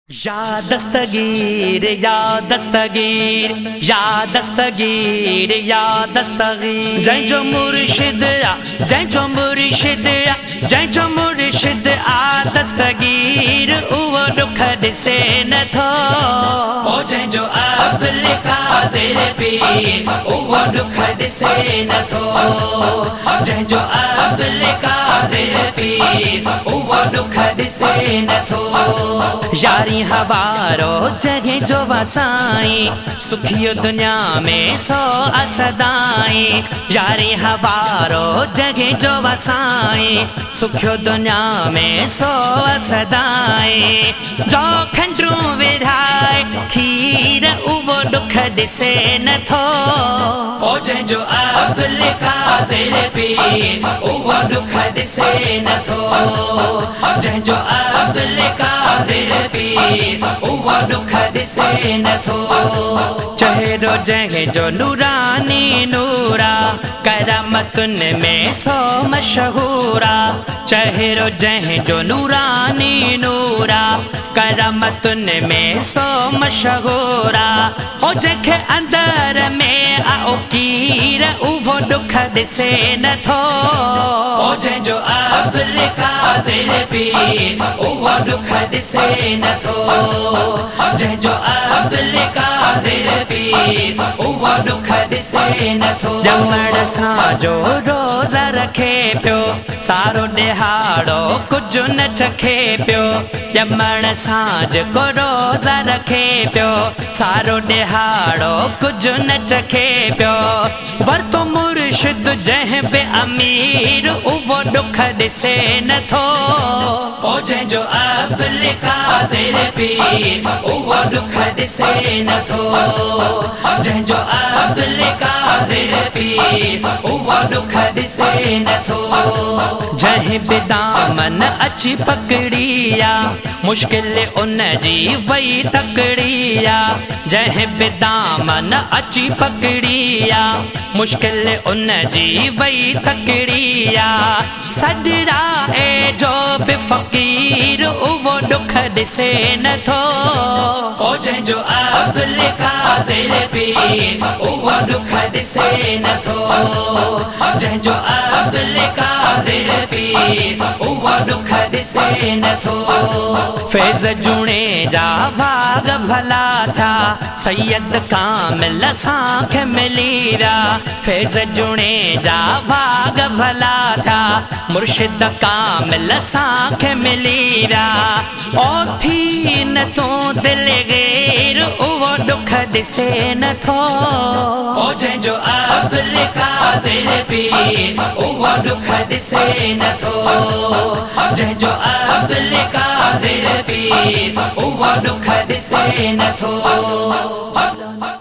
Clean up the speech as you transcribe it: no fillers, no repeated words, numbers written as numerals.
या दस्तगीर या दस्तगीर या दस्तगीर या दस्तगीर जय जो मुर्शिद आ जय जो मुर्शिद आ जय जो मुर्शिद आ दस्तगीर उहो दुख दिसे न थो ओ जय जो अब्दुल कादिर पीर उहो दुख दिसे न थो जय जो अब्दुल कादिर पीर उहो दुख दिसे न थो यारी हवारो जगह जो वसाई सुखियो दुनिया में सो असदाई यारी हवारो जगह जो वसाई सुखियो दुनिया में सो असदाई जो खंडरू विधाए खीर उवो दुख दिसे न थो ओ जय जो अब्दुल कादिर पीर उवो दुख दिसे न थो जय जो अब्दुल कादिर पीर उवो दुख दिसे न थो चेहरो जंहिं जो नूरानी नूरा करामतुन में सो मशहूरा चेहरो जंहिं जो नूरानी नूरा करामतुन में सो मशहूरा ओ जंहिंखे अंदर में आओ कीर उवो दुख दिसे न थो ओ जंहिं जो अब्दुल कादिर पीर उवो दुख दिसे न थो जय जो अब्दुल कादिर पीर उवो दुख दिसे न थो ॼमण सां जो रोज़ा रखे पियो सारो ॾिहाड़ो कुझु न चखे पियो ॼमण सां जेको रोज़ा रखे पियो सारो ॾिहाड़ो कुझु न चखे पियो वरितो मुर्शिद जंहिं बि अमीर उवो दुख दिसे न थो ओ जय जो अब्दुल कादिर पीर उवो दुख दिसे न थो जय जो अब्दुल कादिर पीर उवो दुख दिसे न थो जंहिं बि दामन अची पकड़िया मुश्किल उन जी वई तकड़िया जंहिं बि दामन अची पकड़िया मुश्किल उन जी वई तकड़िया सजरा ए जो बि फ़कीर उवो दुख दिसे न थो ओ जय जो अब्दुल कादिर पीर उवो दुख दिसे न थो जय जो अब्दुल कादिर पीर उवो दुख दिसे न थो फैज़ जुणे जा भाग भला था सैयद कामिल असांखे मिली विया फैज़ जुणे जा भाग भला था मुर्शिद कामिल असांखे मिली विया ओ थी न तूं दिलि गैर उवो दुख दिसे न थो ओ जय जो अब्दुल कादिर पीर उवो दुख दिसे न थो जय जो अब्दुल कादिर पीर उवो दुख दिसे न थो